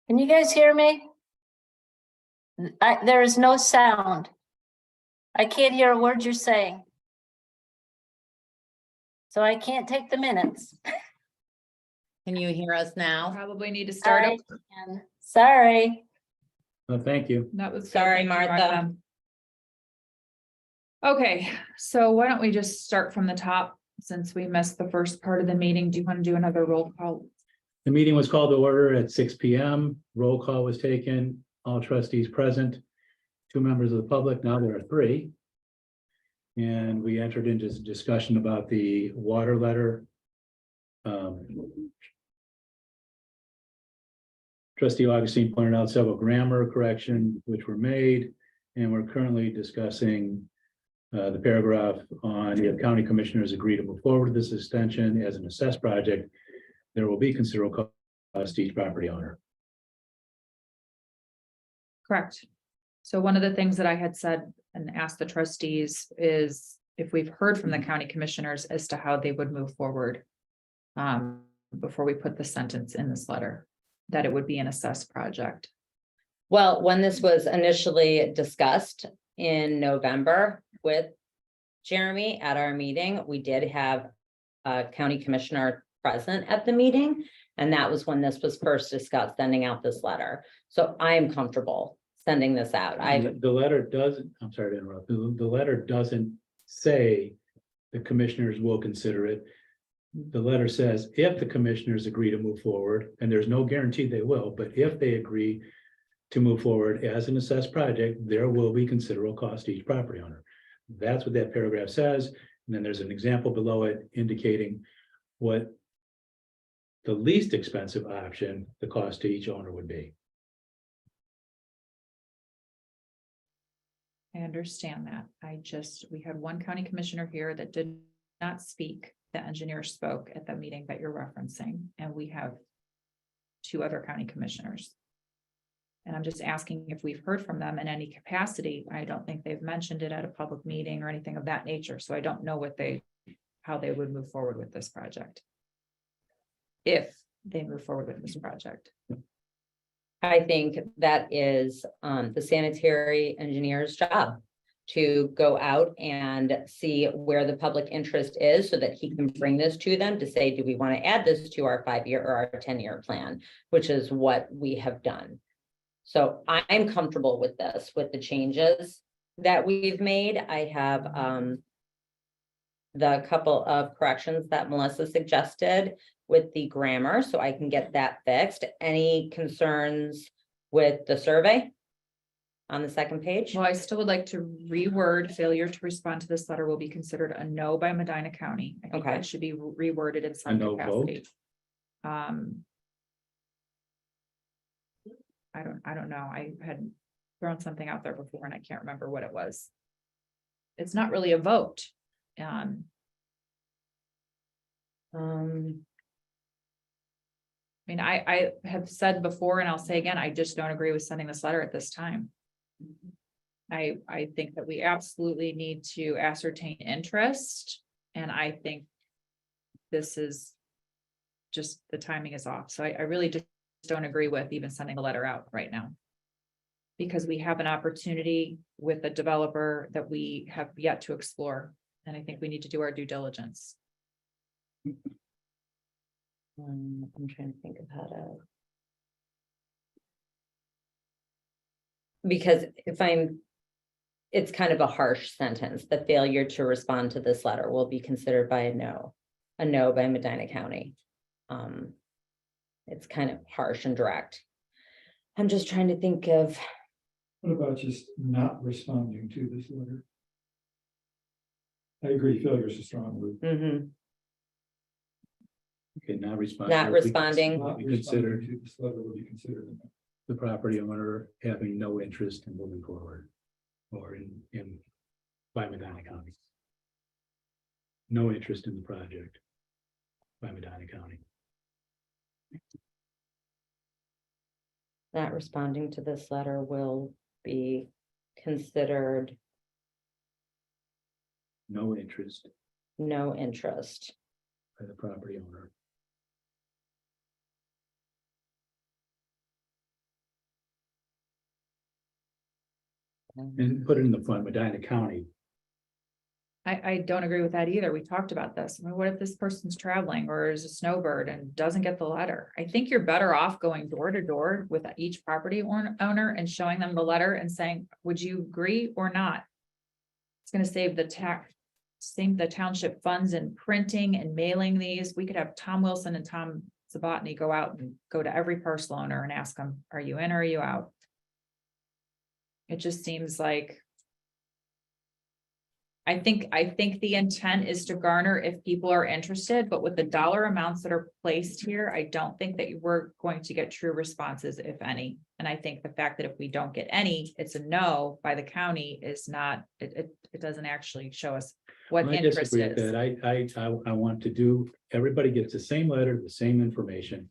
Can you guys hear me? There is no sound. I can't hear a word you're saying. So I can't take the minutes. Can you hear us now? Probably need to start I up. can. Sorry. Oh, thank you. That was good. Sorry, Thank you, Martha. Okay, so why don't we just start from the top since we missed the first part of the meeting? Do you want to do another roll call? The meeting was called to order at 6 p.m. Roll call was taken. All trustees present. 2 members of the public. Now there are 3. And we entered into discussion about the water letter. Trustee Augustine pointed out several grammar corrections which were made, and we're currently discussing the paragraph on if county commissioners agree to move forward with this extension as an assessed project, there will be considerable cost to each property owner. Correct. So one of the things that I had said and asked the trustees is if we've heard from the county commissioners as to how they would move forward. Before we put the sentence in this letter, that it would be an assessed project. Well, when this was initially discussed in November with Jeremy at our meeting, we did have a county commissioner present at the meeting. And that was when this was first discussed, sending out this letter. So I am comfortable sending this out. The letter doesn't, I'm sorry to interrupt, the letter doesn't say the commissioners will consider it. The letter says if the commissioners agree to move forward, and there's no guarantee they will, but if they agree to move forward as an assessed project, there will be considerable cost to each property owner. That's what that paragraph says. And then there's an example below it indicating what the least expensive option, the cost to each owner would be. I understand that. We had one county commissioner here that did not speak. The engineer spoke at the meeting that you're referencing, and we have 2 other county commissioners. And I'm just asking if we've heard from them in any capacity. I don't think they've mentioned it at a public meeting or anything of that nature. So I don't know how they would move forward with this project. If they move forward with this project. I think that is the sanitary engineer's job to go out and see where the public interest is so that he can bring this to them to say, do we want to add this to our 5-year or our 10-year plan, which is what we have done. So I'm comfortable with this, with the changes that we've made. I have the couple of corrections that Melissa suggested with the grammar, so I can get that fixed. Any concerns with the survey on the second page? Well, I still would like to reword failure to respond to this letter will be considered a no by Medina County. I think Okay. that should be reworded in some A no capacity. I don't know. I had thrown something out there before and I can't remember what it was. It's not really a vote. I mean, I have said before, and I'll say again, I just don't agree with sending this letter at this time. I think that we absolutely need to ascertain interest, and I think this is just, the timing is off. So I really just don't agree with even sending a letter out right now. Because we have an opportunity with a developer that we have yet to explore, and I think we need to do our due diligence. I'm trying to think of how to. Because it's kind of a harsh sentence. The failure to respond to this letter will be considered by a no by Medina County. It's kind of harsh and direct. I'm just trying to think of. What about just not responding to this letter? I agree, failure is a strong word. Okay, not responding. Not responding. Not We responding consider to this letter will be considered. the property owner having no interest in moving forward or in by Medina County. No interest in the project by Medina County. Not responding to this letter will be considered No interest no interest. by the property owner and put it in the front, Medina County. I don't agree with that either. We talked about this. I mean, what if this person's traveling or is a snowbird and doesn't get the letter? I think you're better off going door to door with each property owner and showing them the letter and saying, would you agree or not? It's gonna save the township funds in printing and mailing these. We could have Tom Wilson and Tom Sabatini go out and go to every parcel owner and ask them, are you in or are you out? It just seems like. I think the intent is to garner if people are interested, but with the dollar amounts that are placed here, I don't think that we're going to get true responses, if any. And I think the fact that if we don't get any, it's a no by the county is not, it doesn't actually show us what I interest disagree with is. that. I want to do, everybody gets the same letter, the same information.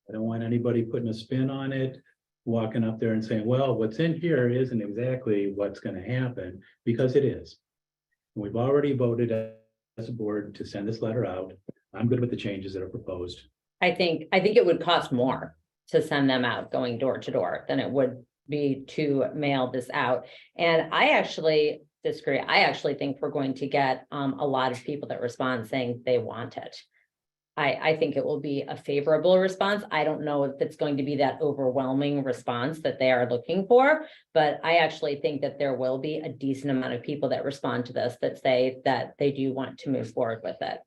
I don't want anybody putting a spin on it, walking up there and saying, well, what's in here isn't exactly what's gonna happen, because it is. We've already voted as a board to send this letter out. I'm good with the changes that are proposed. I think it would cost more to send them out going door to door than it would be to mail this out. And I actually disagree. I actually think we're going to get a lot of people that respond saying they want it. I think it will be a favorable response. I don't know if it's going to be that overwhelming response that they are looking for, but I actually think that there will be a decent amount of people that respond to this that say that they do want to move forward with it.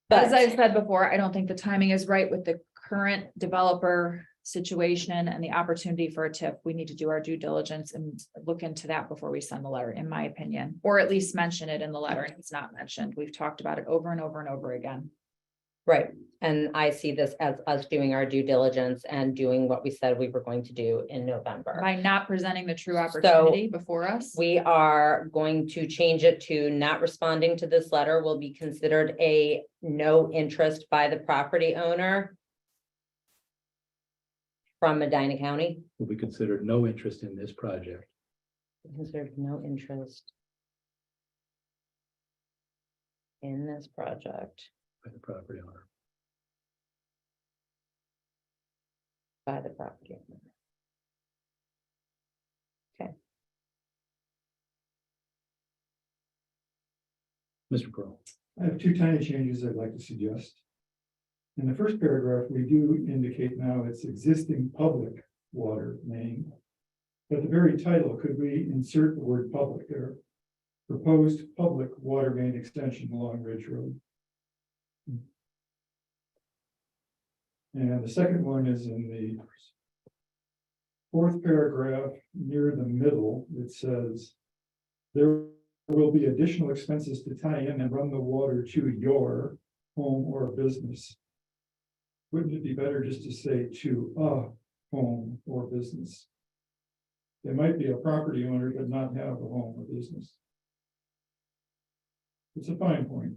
As But I've said before, I don't think the timing is right with the current developer situation and the opportunity for a tip. We need to do our due diligence and look into that before we send the letter, in my opinion, or at least mention it in the letter. And it's not mentioned. We've talked about it over and over and over again. right, and I see this as us doing our due diligence and doing what we said we were going to do in November. By not presenting the true opportunity before us. We are going to change it to not responding to this letter will be considered a no interest by the property owner from Medina County. Will be considered no interest in this project. Considered no interest in this project By the property owner. by the property owner. Mr. Pearl. I have two tiny changes I'd like to suggest. In the first paragraph, we do indicate now it's existing public water main. But the very title, could we insert the word public there? Proposed public water main extension along Ridge Road. And the second one is in the fourth paragraph near the middle. It says there will be additional expenses to tie in and run the water to your home or business. Wouldn't it be better just to say to a home or business? They might be a property owner, but not have a home or business. It's a fine point.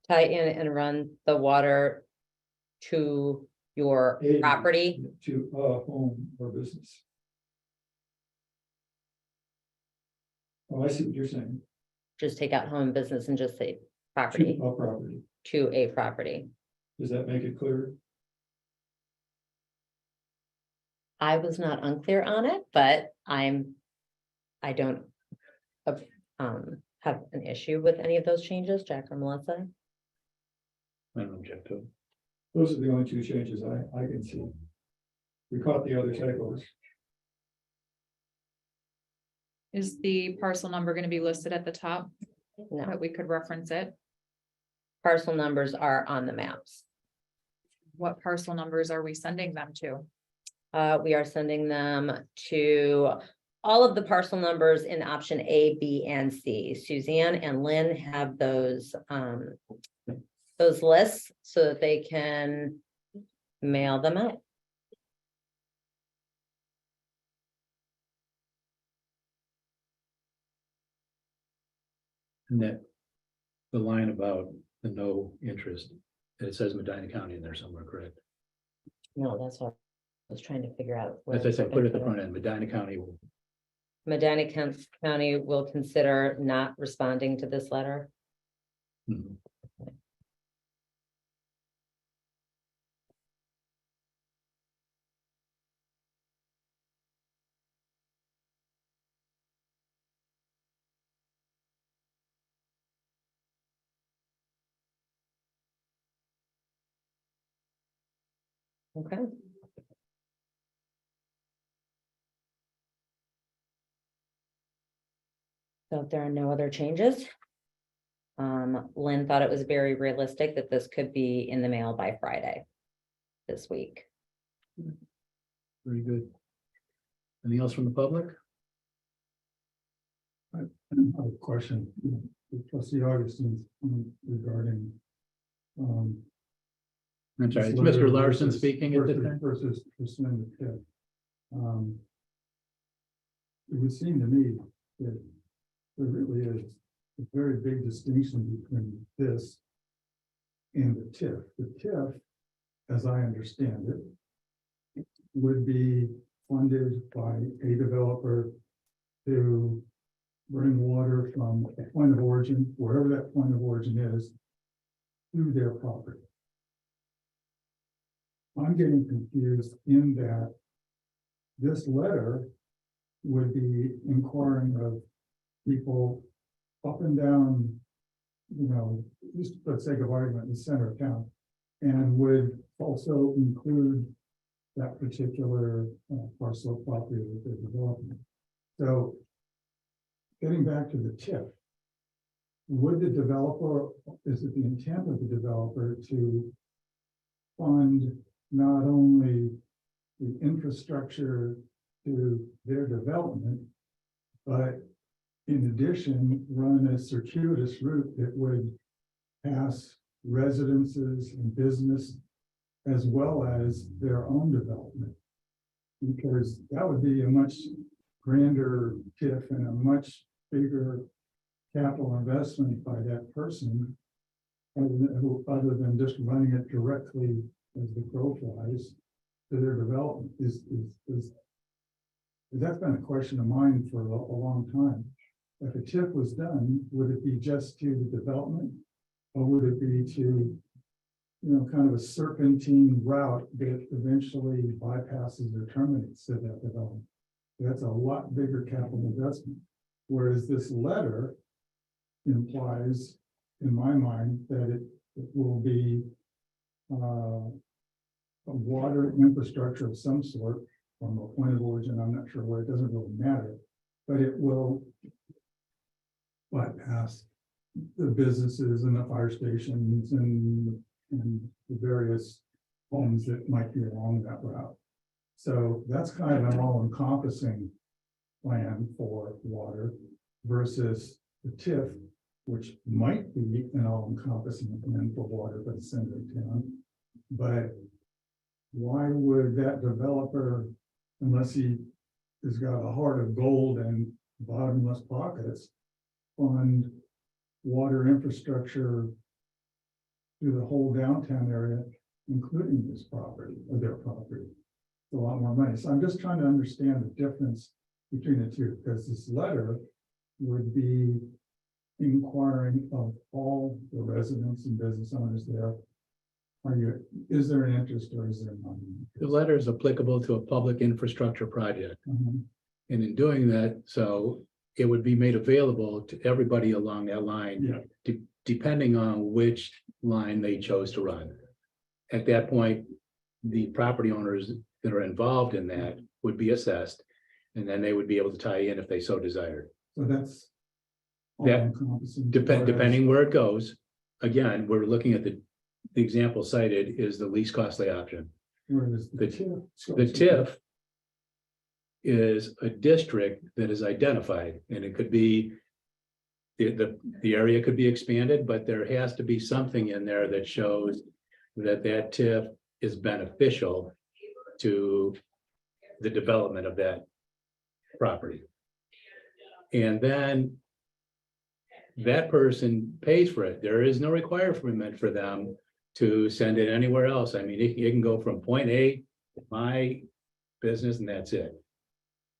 Tie in and run the water to your A, property. To a home or business. Oh, I see what you're saying. Just take out home business and just say To property a property. to a property. Does that make it clear? I was not unclear on it, but I don't have an issue with any of those changes, Jack or Melissa. I don't object to it. Those are the only two changes I can see. We caught the other typos. Is the parcel number going to be listed at the top No, that we could reference it? parcel numbers are on the maps. What parcel numbers are we sending them to? We are sending them to all of the parcel numbers in option A, B, and C. Suzanne and Lynn have those lists so that they can mail them out. And that the line about the no interest, it says Medina County in there somewhere, correct? No, that's what I was trying to figure out. where As I said, we're put it at the gonna front end, Medina County will. Medina County will consider not responding to this letter. Mhm. Okay. So if there are no other changes. Lynn thought it was very realistic that this could be in the mail by Friday this week. Very good. Anything else from the public? I have a question, Trustee Augustine, regarding. I'm sorry, it's this letter Mr. Larson versus- speaking at the versus- time. Versus rescind the TIF. It would seem to me that there really is a very big distinction between this and the TIF. The TIF, as I understand it, would be funded by a developer to bring water from a point of origin, wherever that point of origin is, to their property. I'm getting confused in that this letter would be inquiring of people up and down, just for the sake of argument, the center of town, and would also include that particular parcel of property that they're developing. So getting back to the TIF, would the developer, is it the intent of the developer to fund not only the infrastructure to their development, but in addition, run a circuitous route that would pass residences and business as well as their own development? Because that would be a much grander TIF and a much bigger capital investment by that person, other than just running it directly as the crow flies to their development. That's been a question of mine for a long time. If a TIF was done, would it be just to the development, or would it be to, kind of a serpentine route that eventually bypasses or terminates to that development? That's a lot bigger capital investment. Whereas this letter implies, in my mind, that it will be a water infrastructure of some sort from a point of origin. I'm not sure where, it doesn't really matter, but it will bypass the businesses and the fire stations and the various homes that might be along that route. So that's kind of an all-encompassing plan for water versus the TIF, which might be an all-encompassing plan for water for the center of town. But why would that developer, unless he has got a heart of gold and bottomless pockets, fund water infrastructure through the whole downtown area, including this property or their property? It's a lot more money. So I'm just trying to understand the difference between the two, because this letter would be inquiring of all the residents and business owners there. Is there an interest or is there not? The letter is applicable to a public infrastructure project. Mhm. And in doing that, so it would be made available to everybody along that line. Yeah. Depending on which line they chose to run. At that point, the property owners that are involved in that would be assessed. And then they would be able to tie in if they so desired. So that's. Yeah. all-encompassing. Depending where it goes. Again, we're looking at the example cited is the least costly option. Whereas The TIF. The TIF is a district that is identified, and it could be the area could be expanded, but there has to be something in there that shows that TIF is beneficial to the development of that property. And then that person pays for it. There is no requirement for them to send it anywhere else. I mean, it can go from point A to my business and that's it.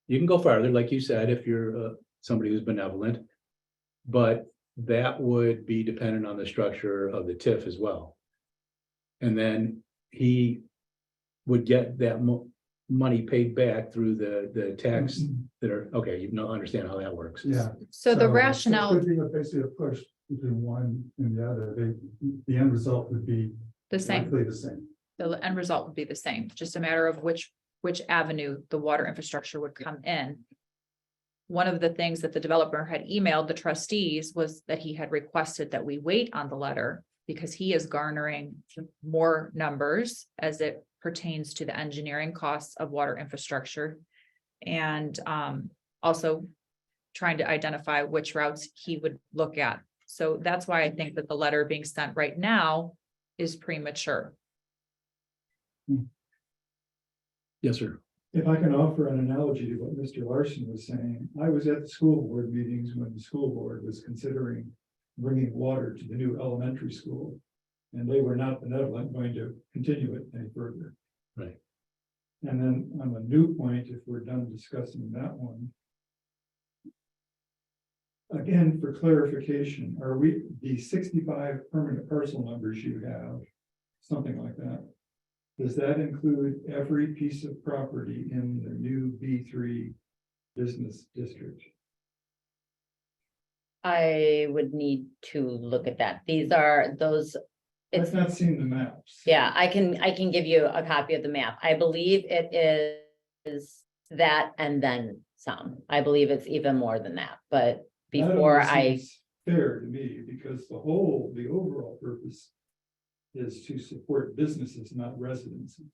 You can go farther, like you said, if you're somebody who's benevolent, but that would be dependent on the structure of the TIF as well. And then he would get that money paid back through the tax that are, okay, you know, understand how that works. Yeah. So the it rationale, Could be basically a push between one and the other. The end result would be the same. likely the same. The end result would be the same, just a matter of which avenue the water infrastructure would come in. One of the things that the developer had emailed the trustees was that he had requested that we wait on the letter because he is garnering more numbers as it pertains to the engineering costs of water infrastructure. And also trying to identify which routes he would look at. So that's why I think that the letter being sent right now is premature. Yes, sir. If I can offer an analogy to what Mr. Larson was saying, I was at the school board meetings when the school board was considering bringing water to the new elementary school. And they were not benevolent going to continue it any further. Right. And then on the new point, if we're done discussing that one. Again, for clarification, are we, the 65 permanent parcel numbers you have, something like that? Does that include every piece of property in the new B3 business district? I would need to look at that. These are those, I've not seen the maps. yeah, I can give you a copy of the map. I believe it is that and then some. I believe it's even more than that, but That before only I, seems fair to me, because the overall purpose is to support businesses, not residences,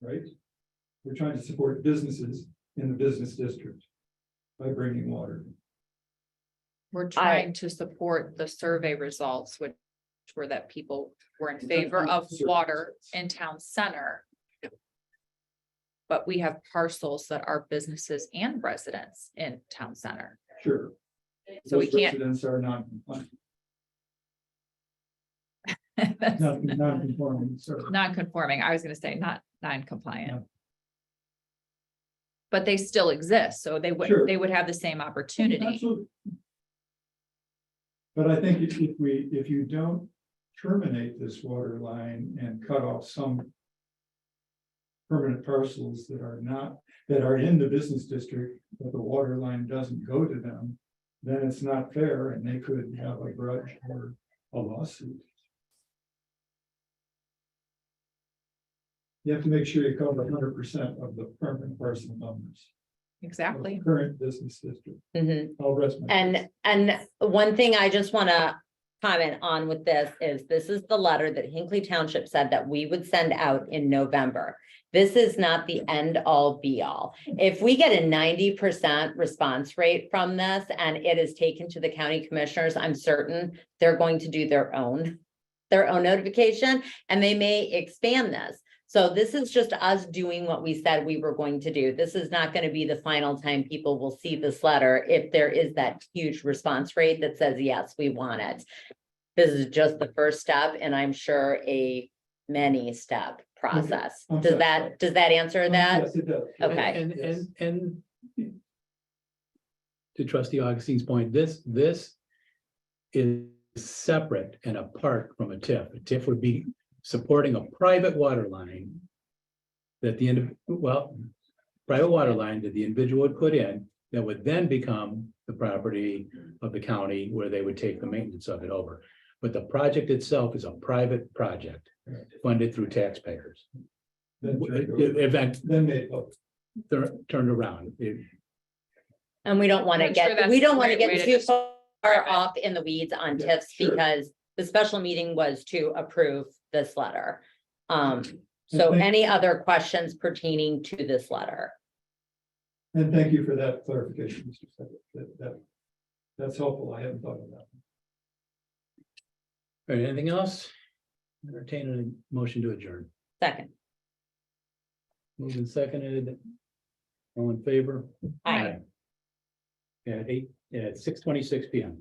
right? We're trying to support businesses in the business district by bringing water. We're trying to support the survey results, which were that people were in favor of water in town center. But we have parcels that are businesses and residents in town center. Sure. So we Those can't. residents are non-compliant, That's non-conforming, sorry. non-conforming. I was gonna say not non-compliant. Yeah. But they still exist, so they Sure. would have the same opportunity. Absolutely. But I think if you don't terminate this water line and cut off some permanent parcels that are in the business district, but the water line doesn't go to them, then it's not fair and they could have a grudge or a lawsuit. You have to make sure you cover 100% of the permanent parcel numbers. of Exactly. the Current business district. Mhm. I'll rest my case. and one thing I just want to comment on with this is the letter that Hinckley Township said that we would send out in November. This is not the end all be all. If we get a 90% response rate from this and it is taken to the county commissioners, I'm certain they're going to do their own notification, and they may expand this. So this is just us doing what we said we were going to do. This is not going to be the final time people will see this letter if there is that huge response rate that says, yes, we want it. This is just the first step, and I'm sure a many step process. I'm Does satisfied. that answer that? Yes, it does. Okay. Yes. And to Trustee Augustine's point, this is separate and apart from a TIF. A TIF would be supporting a private water line that private water line that the individual would put in that would then become the property of the county where they would take the maintenance of it over. But the project itself is a private project funded through taxpayers. Then made public. Turned around. And we don't want to I'm sure get, that's we don't the want to right way get to too describe far it. off in the weeds on Yeah, TIFs sure. because the special meeting was to approve this letter. So thank- any other questions pertaining to this letter? And thank you for that clarification, Mr. Secretary. That's helpful. I hadn't thought of that. All right, anything else? Entertain a motion to adjourn. Second. Moved and seconded. All in favor? Aye. At 6:26 PM.